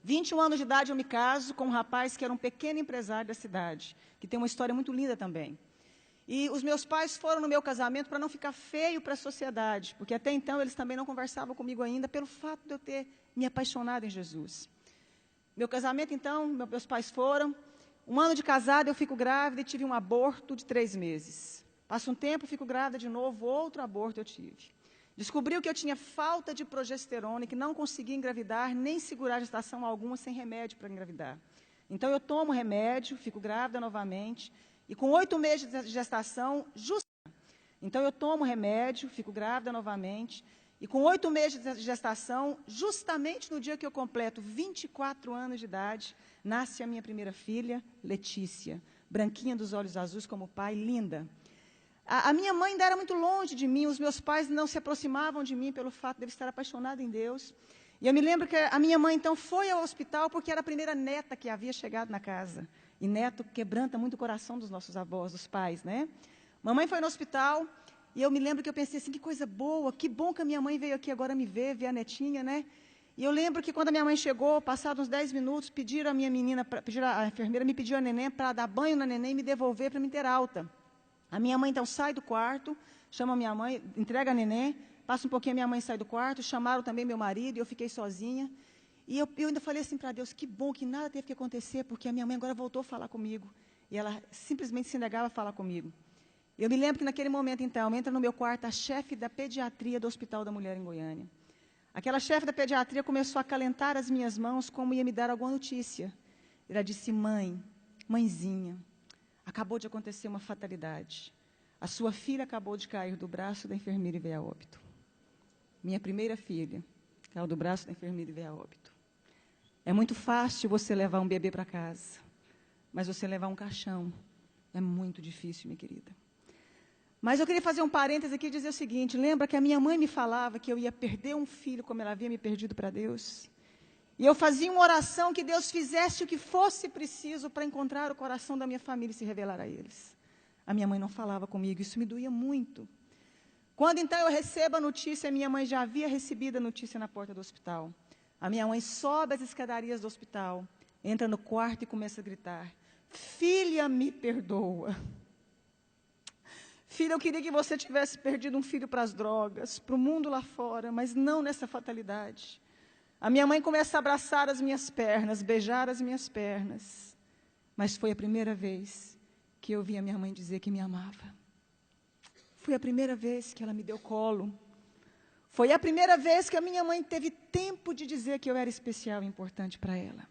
21 anos de idade eu me caso com um rapaz que era um pequeno empresário da cidade, que tem uma história muito linda também. E os meus pais foram no meu casamento para não ficar feio para a sociedade, porque até então eles também não conversavam comigo ainda pelo fato de eu ter me apaixonado em Jesus. Meu casamento, então, meus pais foram. Um ano de casada, eu fico grávida e tive um aborto de 3 meses. Passa um tempo, fico grávida de novo, outro aborto eu tive. Descobriu que eu tinha falta de progesterona e que não conseguia engravidar, nem segurar gestação alguma sem remédio para engravidar. Então, eu tomo remédio, fico grávida novamente, e com 8 meses de gestação, então, eu tomo remédio, fico grávida novamente, e com 8 meses de gestação, justamente no dia que eu completo 24 anos de idade, nasce a minha primeira filha, Letícia, branquinha dos olhos azuis como o pai, linda. A minha mãe ainda era muito longe de mim, os meus pais não se aproximavam de mim pelo fato de eu estar apaixonada em Deus. E eu me lembro que a minha mãe, então, foi ao hospital porque era a primeira neta que havia chegado na casa. E neto quebranta muito o coração dos nossos avós, dos pais, né? Mamãe foi no hospital e eu me lembro que eu pensei assim, que coisa boa, que bom que a minha mãe veio aqui agora me ver a netinha, né? E eu lembro que quando a minha mãe chegou, passados uns 10 minutos, pediram a enfermeira me pediu a neném para dar banho na neném e me devolver para me ter alta. A minha mãe, então, sai do quarto, chama a minha mãe, entrega a neném, passa um pouquinho, a minha mãe sai do quarto, chamaram também meu marido, e eu fiquei sozinha. E eu ainda falei assim para Deus, que bom que nada teve que acontecer, porque a minha mãe agora voltou a falar comigo. E ela simplesmente se negava a falar comigo. Eu me lembro que naquele momento, então, entra no meu quarto a chefe da pediatria do Hospital da Mulher em Goiânia. Aquela chefe da pediatria começou a acalentar as minhas mãos como ia me dar alguma notícia. Ela disse, mãezinha, acabou de acontecer uma fatalidade. A sua filha acabou de cair do braço da enfermeira e veio a óbito. Minha primeira filha caiu do braço da enfermeira e veio a óbito. É muito fácil você levar um bebê para casa, mas você levar um caixão é muito difícil, minha querida. Mas eu queria fazer um parêntese aqui e dizer o seguinte, lembra que a minha mãe me falava que eu ia perder um filho como ela havia me perdido para Deus? E eu fazia uma oração que Deus fizesse o que fosse preciso para encontrar o coração da minha família e se revelar a eles. A minha mãe não falava comigo, isso me doía muito. Quando então eu recebo a notícia, minha mãe já havia recebido a notícia na porta do hospital. A minha mãe sobe as escadarias do hospital, entra no quarto e começa a gritar, filha, me perdoa. Filha, eu queria que você tivesse perdido um filho para as drogas, para o mundo lá fora, mas não nessa fatalidade. A minha mãe começa a abraçar as minhas pernas, beijar as minhas pernas. Mas foi a primeira vez que eu vi a minha mãe dizer que me amava. Foi a primeira vez que ela me deu colo. Foi a primeira vez que a minha mãe teve tempo de dizer que eu era especial e importante para ela.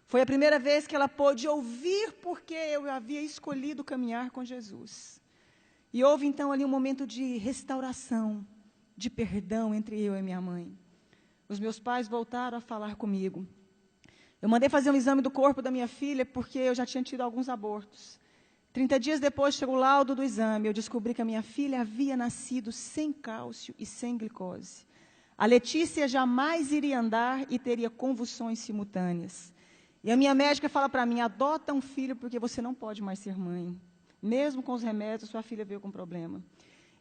Foi a primeira vez que ela pôde ouvir porque eu havia escolhido caminhar com Jesus. E houve, então, ali um momento de restauração, de perdão entre eu e minha mãe. Os meus pais voltaram a falar comigo. Eu mandei fazer um exame do corpo da minha filha, porque eu já tinha tido alguns abortos. 30 dias depois, chegou o laudo do exame. Eu descobri que a minha filha havia nascido sem cálcio e sem glicose. A Letícia jamais iria andar e teria convulsões simultâneas. E a minha médica fala para mim, adota um filho, porque você não pode mais ser mãe. Mesmo com os remédios, sua filha veio com problema.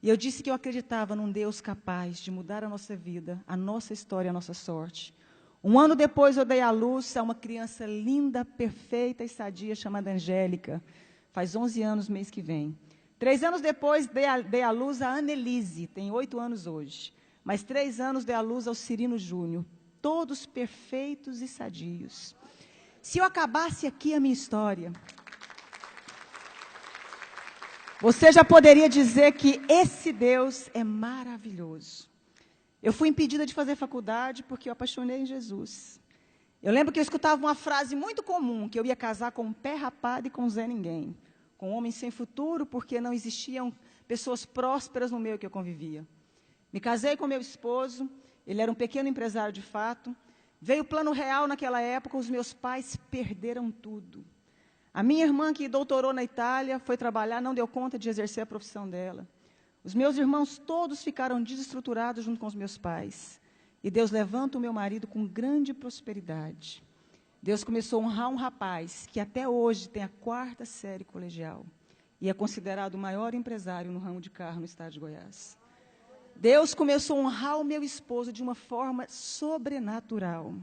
E eu disse que eu acreditava num Deus capaz de mudar a nossa vida, a nossa história, a nossa sorte. Um ano depois, eu dei à luz a uma criança linda, perfeita e sadia, chamada Angélica. Faz 11 anos, mês que vem. 3 anos depois, dei à luz a Annelise, tem 8 anos hoje. Mais 3 anos, dei à luz ao Cirino Júnior. Todos perfeitos e sadios. Se eu acabasse aqui a minha história, você já poderia dizer que esse Deus é maravilhoso. Eu fui impedida de fazer faculdade porque eu apaixonei em Jesus. Eu lembro que eu escutava uma frase muito comum, que eu ia casar com um pé rapado e com Zé Ninguém. Com um homem sem futuro, porque não existiam pessoas prósperas no meio que eu convivia. Me casei com meu esposo, ele era um pequeno empresário de fato. Veio o plano real naquela época, os meus pais perderam tudo. A minha irmã, que doutorou na Itália, foi trabalhar, não deu conta de exercer a profissão dela. Os meus irmãos todos ficaram desestruturados junto com os meus pais. E Deus levanta o meu marido com grande prosperidade. Deus começou a honrar um rapaz que até hoje tem a 4ª série colegial. E é considerado o maior empresário no ramo de carro no estado de Goiás. Deus começou a honrar o meu esposo de uma forma sobrenatural.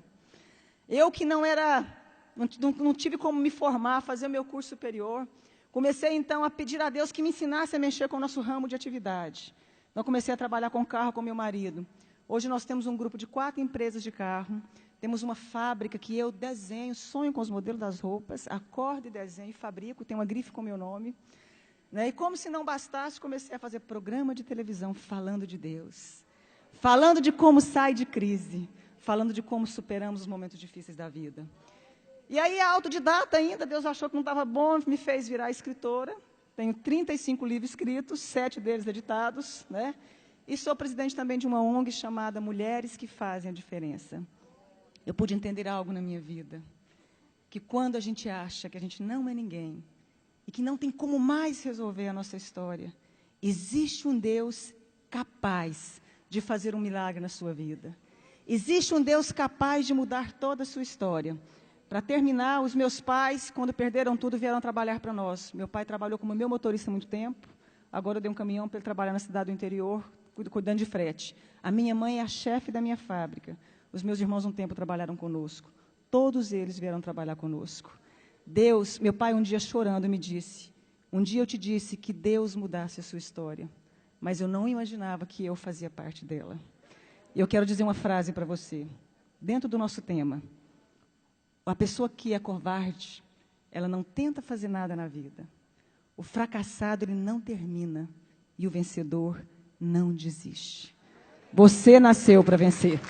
Eu que não tive como me formar, fazer o meu curso superior, comecei então a pedir a Deus que me ensinasse a mexer com o nosso ramo de atividade. Então comecei a trabalhar com carro com meu marido. Hoje nós temos um grupo de 4 empresas de carro, temos uma fábrica que eu desenho, sonho com os modelos das roupas, acordo e desenho, fabrico, tem uma grife com meu nome. Né? E como se não bastasse, comecei a fazer programa de televisão falando de Deus, falando de como sai de crise, falando de como superamos os momentos difíceis da vida. E aí, autodidata ainda, Deus achou que não estava bom, me fez virar escritora. Tenho 35 livros escritos, 7 deles editados, né? E sou presidente também de uma ONG chamada Mulheres que Fazem a Diferença. Eu pude entender algo na minha vida, que quando a gente acha que a gente não é ninguém, e que não tem como mais resolver a nossa história, existe um Deus capaz de fazer um milagre na sua vida. Existe um Deus capaz de mudar toda a sua história. Para terminar, os meus pais, quando perderam tudo, vieram trabalhar para nós. Meu pai trabalhou como meu motorista há muito tempo, agora eu dei um caminhão para ele trabalhar na cidade do interior, cuidando de frete. A minha mãe é a chefe da minha fábrica. Os meus irmãos um tempo trabalharam conosco. Todos eles vieram trabalhar conosco. Deus, meu pai um dia chorando me disse, um dia eu te disse que Deus mudasse a sua história, mas eu não imaginava que eu fazia parte dela. E eu quero dizer uma frase para você, dentro do nosso tema. A pessoa que é covarde, ela não tenta fazer nada na vida. O fracassado, ele não termina. E o vencedor não desiste. Você nasceu para vencer.